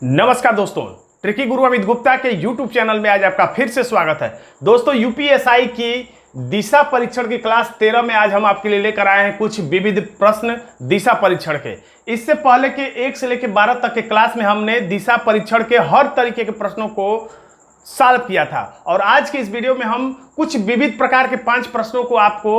नमस्कार दोस्तों, ट्रिकी गुरु अमित गुप्ता के YouTube चैनल में आज आपका फिर से स्वागत है। दोस्तों, यूपीएसआई की दिशा परीक्षण की क्लास 13 में आज हम आपके लिए लेकर आए हैं कुछ विविध प्रश्न दिशा परीक्षण के। इससे पहले के 1 से लेकर 12 तक के क्लास में हमने दिशा परीक्षण के हर तरीके के प्रश्नों को सॉल्व किया था और आज के इस वीडियो में हम कुछ विविध प्रकार के 5 प्रश्नों को आपको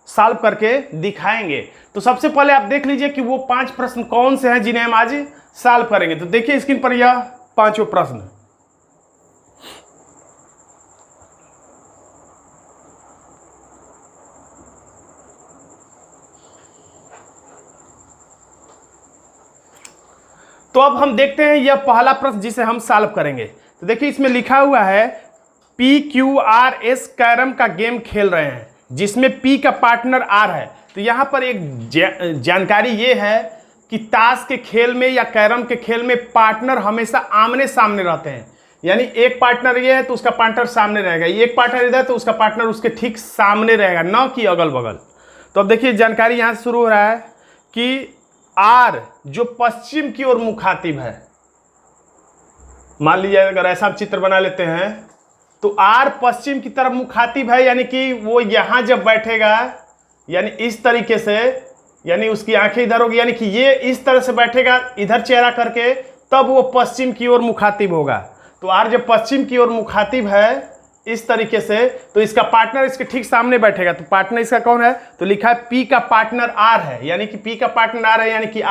सॉल्व करके दिखाएंगे। तो सबसे पहले आप देख लीजिए कि वो 5 प्रश्न कौन से हैं जिन्हें हम आज सॉल्व करेंगे। तो देखिए स्क्रीन पर यह 5 प्रश्न। तो अब हम देखते हैं यह पहला प्रश्न जिसे हम सॉल्व करेंगे। तो देखिए इसमें लिखा हुआ है PQRS कैरम का गेम खेल रहे हैं जिसमें P का पार्टनर R है। तो यहाँ पर एक जानकारी ये है कि ताश के खेल में या कैरम के खेल में पार्टनर हमेशा आमने सामने रहते हैं। यानी एक पार्टनर ये है तो उसका पार्टनर सामने रहेगा, एक पार्टनर इधर तो उसका पार्टनर उसके ठीक सामने रहेगा, ना कि अगल बगल। तो अब देखिए जानकारी यहाँ से शुरू हो रहा है कि R जो पश्चिम की ओर मुखातिब है, मान लीजिए अगर ऐसा चित्र बना लेते हैं तो R पश्चिम की तरफ मुखातिब है, यानी कि वो यहाँ जब बैठेगा यानी इस तरीके से, यानी उसकी आंखें इधर होगी, यानी कि ये इस तरह से बैठेगा इधर चेहरा करके, तब वो पश्चिम की ओर मुखातिब होगा। तो R जब पश्चिम की ओर मुखातिब है इस तरीके से, तो इसका पार्टनर इसके ठीक सामने बैठेगा। तो पार्टनर इसका कौन है? तो लिखा है P का पार्टनर R है, यानी कि P का पार्टनर R है, यानी कि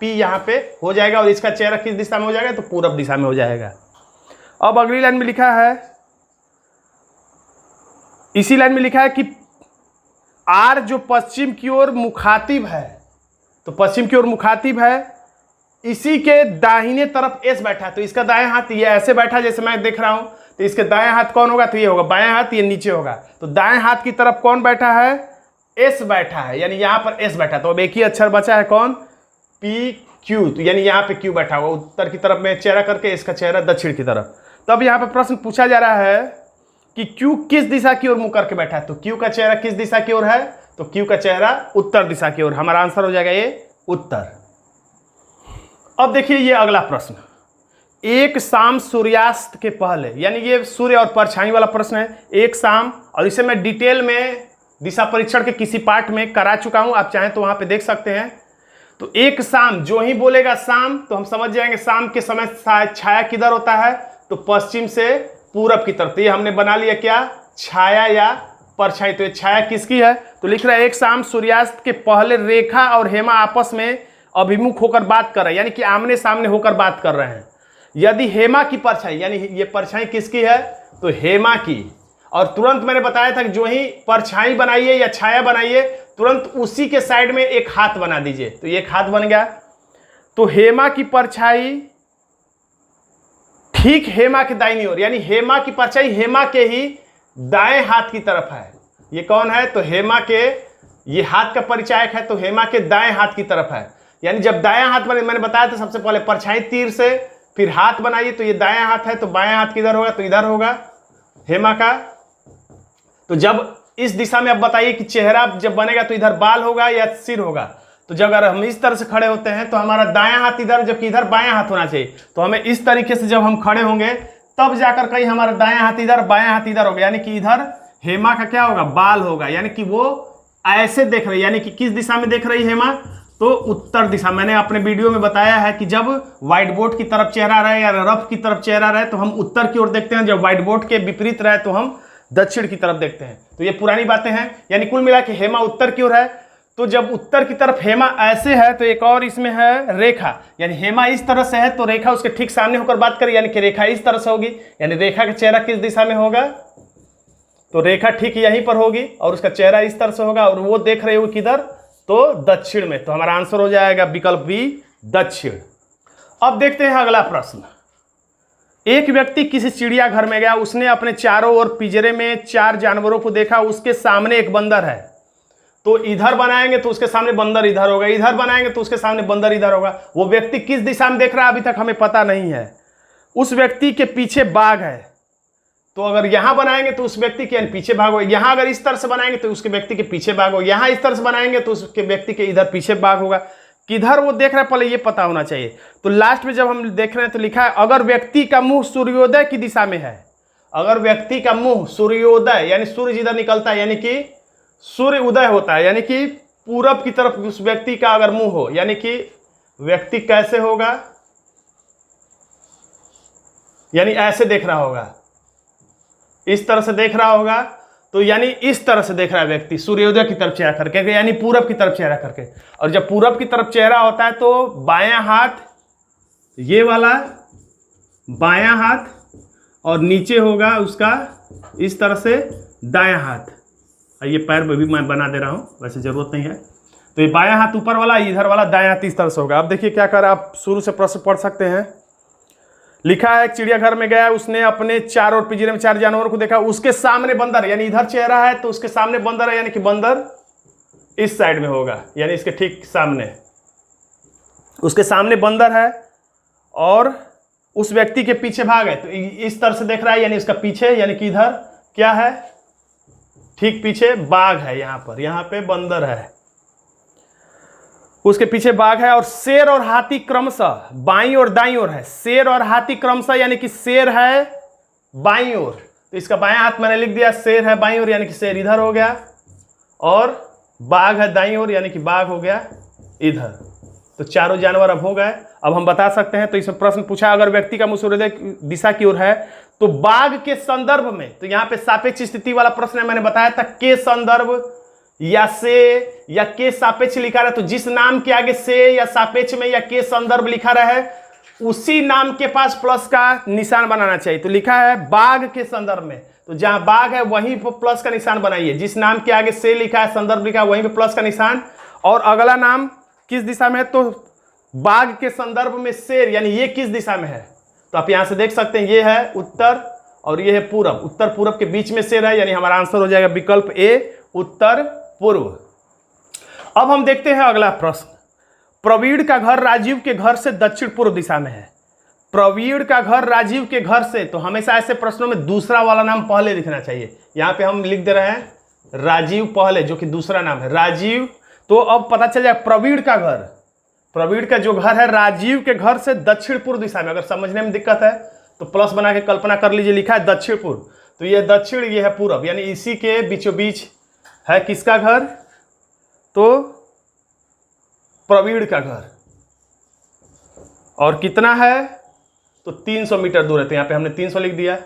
P यहाँ पे हो जाएगा और इसका चेहरा किस दिशा में हो जाएगा? तो पूरब दिशा में हो जाएगा। अब अगली लाइन में लिखा है, इसी लाइन में लिखा है कि R जो पश्चिम की ओर मुखातिब है, तो पश्चिम की ओर मुखातिब है, इसी के दाहिने तरफ S बैठा है। तो इसका दाएं हाथ ये ऐसे बैठा जैसे मैं देख रहा हूं, तो इसके दाएं हाथ कौन होगा? तो ये होगा, बाएं हाथ ये नीचे होगा। तो दाएं हाथ की तरफ कौन बैठा है? S बैठा है, यानी यहां पर S बैठा। तो अब एक ही अक्षर बचा है, कौन? PQ। तो यानी यहां पे Q बैठा हुआ उत्तर की तरफ में चेहरा करके, इसका चेहरा दक्षिण की तरफ। तो अब यहां पर प्रश्न पूछा जा रहा है कि Q किस दिशा की ओर मुंह करके बैठा है। तो Q का चेहरा किस दिशा की ओर है? तो Q का चेहरा उत्तर दिशा की ओर। हमारा आंसर हो जाएगा ये उत्तर। अब देखिए ये अगला प्रश्न, एक शाम सूर्यास्त के पहले, यानी ये सूर्य और परछाई वाला प्रश्न है। एक शाम, और इसे मैं डिटेल में दिशा परीक्षण के किसी पार्ट में करा चुका हूं, आप चाहें तो वहां पे देख सकते हैं। तो एक शाम, जो ही बोलेगा शाम तो हम समझ जाएंगे शाम के समय छाया किधर होता है? तो पश्चिम से पूरब की तरफ। तो ये हमने बना लिया क्या? छाया या परछाई। तो ये छाया किसकी है? तो लिख रहा है एक शाम सूर्यास्त के पहले रेखा और हेमा आपस में अभिमुख होकर बात कर रहे हैं, यानी कि आमने सामने होकर बात कर रहे हैं। यदि हेमा की परछाई, यानी ये परछाई किसकी है? तो हेमा की। और तुरंत मैंने बताया था कि जो ही परछाई बनाइए या छाया बनाइए, तुरंत उसी के साइड में एक हाथ बना दीजिए। तो ये एक हाथ बन गया। तो हेमा की परछाई ठीक हेमा के दाहिनी ओर, यानी हेमा की परछाई हेमा के ही दाएं हाथ की तरफ है। ये कौन है? तो हेमा के, ये हाथ का परिचायक है, तो हेमा के दाएं हाथ की तरफ है। यानी जब दायां हाथ बने, मैंने बताया था सबसे पहले परछाई तीर से फिर हाथ बनाइए, तो ये दायां हाथ है, तो बायां हाथ किधर होगा? तो इधर होगा हेमा का। तो जब इस दिशा में अब बताइए कि चेहरा जब बनेगा तो इधर बाल होगा या सिर होगा? तो जब अगर हम इस तरह से खड़े होते हैं तो हमारा दायां हाथ इधर, जबकि इधर बायां हाथ होना चाहिए। तो हमें इस तरीके से जब हम खड़े होंगे तब जाकर कहीं हमारा दायां हाथ इधर, बायां हाथ इधर होगा, यानी कि इधर हेमा का क्या होगा? बाल होगा। यानी कि वो ऐसे देख रही है, यानी कि किस दिशा में देख रही है हेमा? तो उत्तर दिशा। मैंने अपने वीडियो में बताया है कि जब व्हाइट बोर्ड की तरफ चेहरा रहे या रफ की तरफ चेहरा रहे तो हम उत्तर की ओर देखते हैं, जब व्हाइट बोर्ड के विपरीत रहे तो हम दक्षिण की तरफ देखते हैं। तो ये पुरानी बातें हैं, यानी कुल मिला के हेमा उत्तर की ओर है। तो जब उत्तर की तरफ हेमा ऐसे है तो एक और इसमें है रेखा, यानी हेमा इस तरह से है तो रेखा उसके ठीक सामने होकर बात करे, यानी कि रेखा इस तरह से होगी। यानी रेखा का चेहरा किस दिशा में होगा? तो रेखा ठीक यहीं पर होगी और उसका चेहरा इस तरह से होगा और वो देख रहे हो किधर? तो दक्षिण में। तो हमारा आंसर हो जाएगा विकल्प बी, दक्षिण। अब देखते हैं अगला प्रश्न। एक व्यक्ति किसी चिड़ियाघर में गया, उसने अपने चारों ओर पिंजरे में 4 जानवरों को देखा, उसके सामने एक बंदर है। तो इधर बनाएंगे तो उसके सामने बंदर इधर होगा, इधर बनाएंगे तो उसके सामने बंदर इधर होगा। वो व्यक्ति किस दिशा में देख रहा है अभी तक हमें पता नहीं है। उस व्यक्ति के पीछे बाघ है, तो अगर यहां बनाएंगे तो उस व्यक्ति के पीछे बाघ होगा। यहां अगर इस तरह से बनाएंगे तो उसके व्यक्ति के पीछे बाघ होगा। यहां इस तरह से बनाएंगे तो उसके व्यक्ति के इधर पीछे बाघ होगा। किधर वो देख रहा है पहले ये पता होना चाहिए। तो लास्ट में जब हम देख रहे हैं तो लिखा है अगर व्यक्ति का मुंह सूर्योदय की दिशा में है, अगर व्यक्ति का मुंह सूर्योदय यानी सूर्य जिधर निकलता है यानी कि सूर्य उदय होता है यानी कि पूरब की तरफ उस व्यक्ति का अगर मुंह हो, यानी कि व्यक्ति कैसे होगा, यानी ऐसे देख रहा होगा, इस तरह से देख रहा होगा, तो यानी इस तरह से देख रहा है व्यक्ति सूर्योदय की तरफ चेहरा करके, यानी पूरब की तरफ चेहरा करके। और जब पूरब की तरफ चेहरा होता है तो बायां हाथ ये वाला बायां हाथ और नीचे होगा उसका इस तरह से दायां हाथ। ये पैर में भी मैं बना दे रहा हूं, वैसे जरूरत नहीं है। तो ये बायां हाथ ऊपर वाला, इधर वाला दायां हाथ इस तरह से होगा। अब देखिए क्या कर, आप शुरू से प्रश्न पढ़ सकते हैं। लिखा है एक चिड़ियाघर में गया, उसने अपने चारों ओर पिंजरे में 4 जानवरों को देखा, उसके सामने बंदर, यानी इधर चेहरा है तो उसके सामने बंदर है, यानी कि बंदर इस साइड में होगा, यानी इसके ठीक सामने उसके सामने बंदर है और उस व्यक्ति के पीछे भाग है। तो इस तरह से देख रहा है, यानी उसका पीछे, यानी कि इधर क्या है, ठीक पीछे बाघ है, यहाँ पे बंदर है, उसके पीछे बाघ है। और शेर और हाथी क्रमशः बाईं और दाईं ओर है। शेर और हाथी क्रमशः, यानी कि शेर है बाईं ओर, तो इसका बायां हाथ मैंने लिख दिया, शेर है बाईं ओर यानी कि शेर इधर हो गया, और बाघ है दाईं ओर यानी कि बाघ हो गया इधर। तो चारों जानवर अब हो गए। अब हम बता सकते हैं, तो इसमें प्रश्न पूछा अगर व्यक्ति का मुंह सूर्योदय दिशा की ओर है तो बाघ के संदर्भ में, तो यहाँ पे सापेक्ष स्थिति वाला प्रश्न है, मैंने बताया था के संदर्भ या से या के सापेक्ष लिखा रहे, तो जिस नाम के आगे से या सापेक्ष में या के संदर्भ लिखा रहे उसी नाम के पास प्लस का निशान बनाना चाहिए। तो लिखा है बाघ के संदर्भ में, तो जहां बाघ है वहीं पर प्लस का निशान बनाइए। जिस नाम के आगे से लिखा है, संदर्भ लिखा है, वहीं पे प्लस का निशान। और अगला नाम किस दिशा में है, तो बाघ के संदर्भ में शेर, यानी ये किस दिशा में है, तो आप यहां से देख सकते हैं ये है उत्तर और ये है पूरब। उत्तर पूरब के बीच में शेर है, यानी हमारा आंसर हो जाएगा विकल्प ए, उत्तर पूर्व। अब हम देखते हैं अगला प्रश्न। प्रवीण का घर राजीव के घर से दक्षिण पूर्व दिशा में है। प्रवीण का घर राजीव के घर से, तो हमेशा ऐसे प्रश्नों में दूसरा वाला नाम पहले लिखना चाहिए। यहां पे हम लिख दे रहे हैं राजीव पहले, जो कि दूसरा नाम है राजीव। तो अब पता चल जाए प्रवीण का घर, प्रवीण का जो घर है राजीव के घर से दक्षिण पूर्व दिशा में। अगर समझने में दिक्कत है तो प्लस बना के कल्पना कर लीजिए, लिखा है दक्षिण पूर्व, तो ये दक्षिण, ये है पूरब, यानी इसी के बीचों बीच है किसका घर, तो प्रवीण का घर। और कितना है, तो 300 मीटर दूर है, तो यहां पे हमने 300 लिख दिया।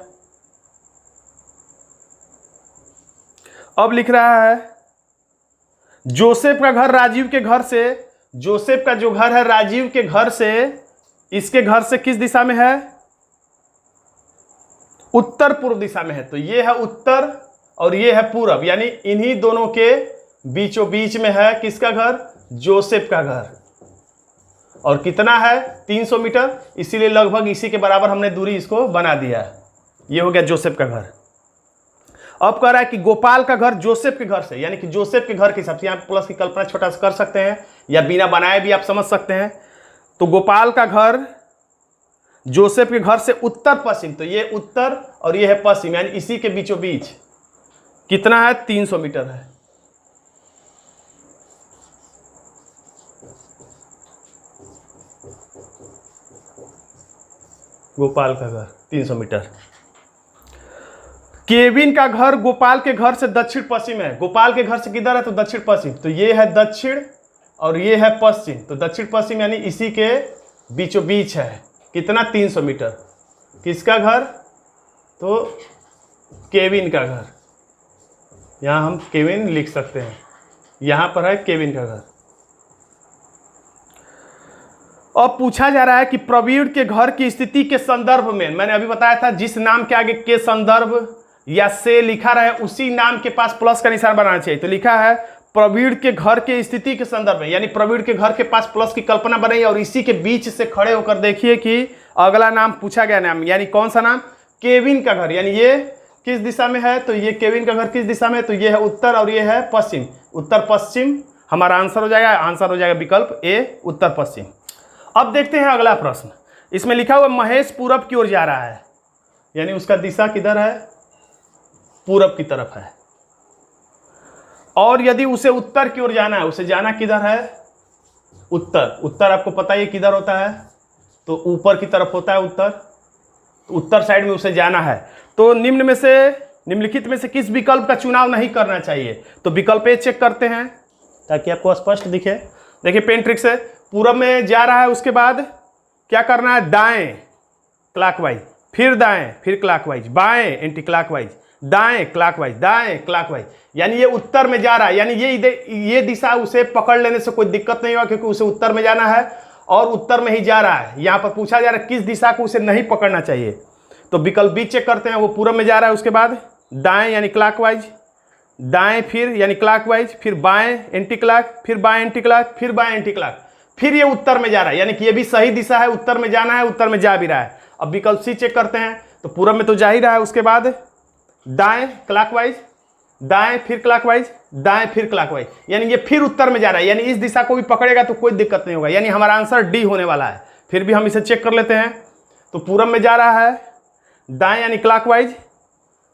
अब लिख रहा है जोसेफ का घर राजीव के घर से, जोसेफ का जो घर है राजीव के घर से इसके घर से किस दिशा में है, उत्तर पूर्व दिशा में है। तो ये है उत्तर और ये है पूरब, यानी इन्हीं दोनों के बीचों बीच में है किसका घर, जोसेफ का घर। और कितना है 300 मीटर, इसीलिए लगभग इसी के बराबर हमने दूरी इसको बना दिया। ये हो गया जोसेफ का घर। अब कह रहा है कि गोपाल का घर जोसेफ के घर से, यानी कि जोसेफ के घर के हिसाब से, यहाँ प्लस की कल्पना छोटा सा कर सकते हैं या बिना बनाए भी आप समझ सकते हैं। तो गोपाल का घर जोसेफ के घर से उत्तर पश्चिम, तो ये उत्तर और ये है पश्चिम, यानी इसी के बीचों बीच कितना है, 300 मीटर है। गोपाल का घर 300 मीटर। केविन का घर गोपाल के घर से दक्षिण पश्चिम है। गोपाल के घर से किधर है, तो दक्षिण पश्चिम, तो ये है दक्षिण और ये है पश्चिम, तो दक्षिण पश्चिम यानी इसी के बीचों बीच है, कितना 300 मीटर। किसका घर, तो केविन का घर, यहां हम केविन लिख सकते हैं, यहां पर है केविन का घर। अब पूछा जा रहा है कि प्रवीण के घर की स्थिति के संदर्भ में, मैंने अभी बताया था जिस नाम के आगे के संदर्भ या से लिखा रहे उसी नाम के पास प्लस का निशान बनाना चाहिए। तो लिखा है प्रवीण के घर के स्थिति के संदर्भ में, यानी प्रवीण के घर के पास प्लस की कल्पना बनाइए और इसी के बीच से खड़े होकर देखिए कि अगला नाम पूछा गया नाम, यानी कौन सा नाम, केविन का घर, यानी ये किस दिशा में है, तो ये केविन का घर किस दिशा में है, तो ये है उत्तर और ये है पश्चिम, उत्तर पश्चिम हमारा आंसर हो जाएगा। आंसर हो जाएगा विकल्प ए, उत्तर पश्चिम। अब देखते हैं अगला प्रश्न। इसमें लिखा हुआ महेश पूरब की ओर जा रहा है, यानी उसका दिशा किधर है, पूरब की तरफ है। और यदि उसे उत्तर की ओर जाना है, उसे जाना किधर है, उत्तर। उत्तर आपको पता है किधर होता है, तो ऊपर की तरफ होता है उत्तर, तो उत्तर साइड में उसे जाना है। तो निम्नलिखित में से किस विकल्प का चुनाव नहीं करना चाहिए? तो विकल्प ए चेक करते हैं ताकि आपको स्पष्ट दिखे। देखिए पेन ट्रिक से, पूरब में जा रहा है, उसके बाद क्या करना है, दाएं क्लॉकवाइज, फिर दाएं, फिर क्लॉकवाइज, बाएं एंटी क्लॉकवाइज, दाएं क्लॉकवाइज, दाएं क्लॉकवाइज, यानी ये उत्तर में जा रहा है। यानी ये दिशा उसे पकड़ लेने से कोई दिक्कत नहीं होगा, क्योंकि उसे उत्तर में जाना है और उत्तर में ही जा रहा है। यहाँ पर पूछा जा रहा है किस दिशा को उसे नहीं पकड़ना चाहिए। तो विकल्प बी चेक करते हैं, वो पूरब में जा रहा है, उसके बाद दाएं यानी क्लॉकवाइज, दाएं फिर यानी क्लॉकवाइज, फिर बाएं एंटी क्लॉक, फिर बाएं एंटी क्लॉक, फिर बाएं एंटी क्लॉक, फिर ये उत्तर में जा रहा है। यानी कि ये भी सही दिशा है, उत्तर में जाना है, उत्तर में जा भी रहा है। अब विकल्प सी चेक करते हैं, तो पूरब में तो जा ही रहा है, उसके बाद दाएं क्लॉकवाइज, दाएं फिर क्लॉकवाइज, दाएं फिर क्लॉकवाइज, यानी ये फिर उत्तर में जा रहा है। यानी इस दिशा को भी पकड़ेगा तो कोई दिक्कत नहीं होगा, यानी हमारा आंसर डी होने वाला है। फिर भी हम इसे चेक कर लेते हैं। तो पूरब में जा रहा है, दाएं यानी क्लॉकवाइज,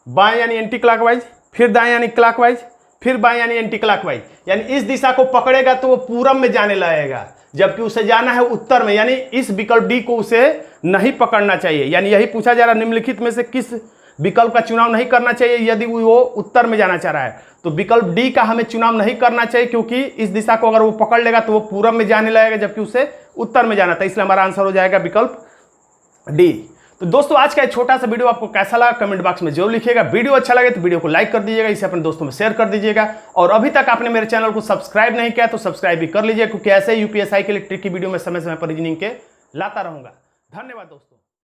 बाएं यानी एंटी क्लॉकवाइज, फिर दाएं यानी क्लॉकवाइज, फिर बाएं यानी एंटी क्लॉकवाइज, यानी इस दिशा को पकड़ेगा तो वो पूरब में जाने लगेगा, जबकि उसे जाना है उत्तर में। यानी इस विकल्प डी को उसे नहीं पकड़ना चाहिए। यानी यही पूछा जा रहा है, निम्नलिखित में से किस विकल्प का चुनाव नहीं करना चाहिए यदि वो उत्तर में जाना चाह रहा है? तो विकल्प डी का हमें चुनाव नहीं करना चाहिए, क्योंकि इस दिशा को अगर वो पकड़ लेगा तो वो पूरब में जाने लगेगा, जबकि उसे उत्तर में जाना था। इसलिए हमारा आंसर हो जाएगा विकल्प डी। तो दोस्तों आज का एक छोटा सा वीडियो आपको कैसा लगा कमेंट बॉक्स में जरूर लिखिएगा। वीडियो अच्छा लगे तो वीडियो को लाइक कर दीजिएगा, इसे अपने दोस्तों में शेयर कर दीजिएगा, और अभी तक आपने मेरे चैनल को सब्सक्राइब नहीं किया तो सब्सक्राइब भी कर लीजिए, क्योंकि ऐसे यूपीएससी के लिए ट्रिकी वीडियो में समय समय पर रीजनिंग के लाता रहूंगा। धन्यवाद दोस्तों।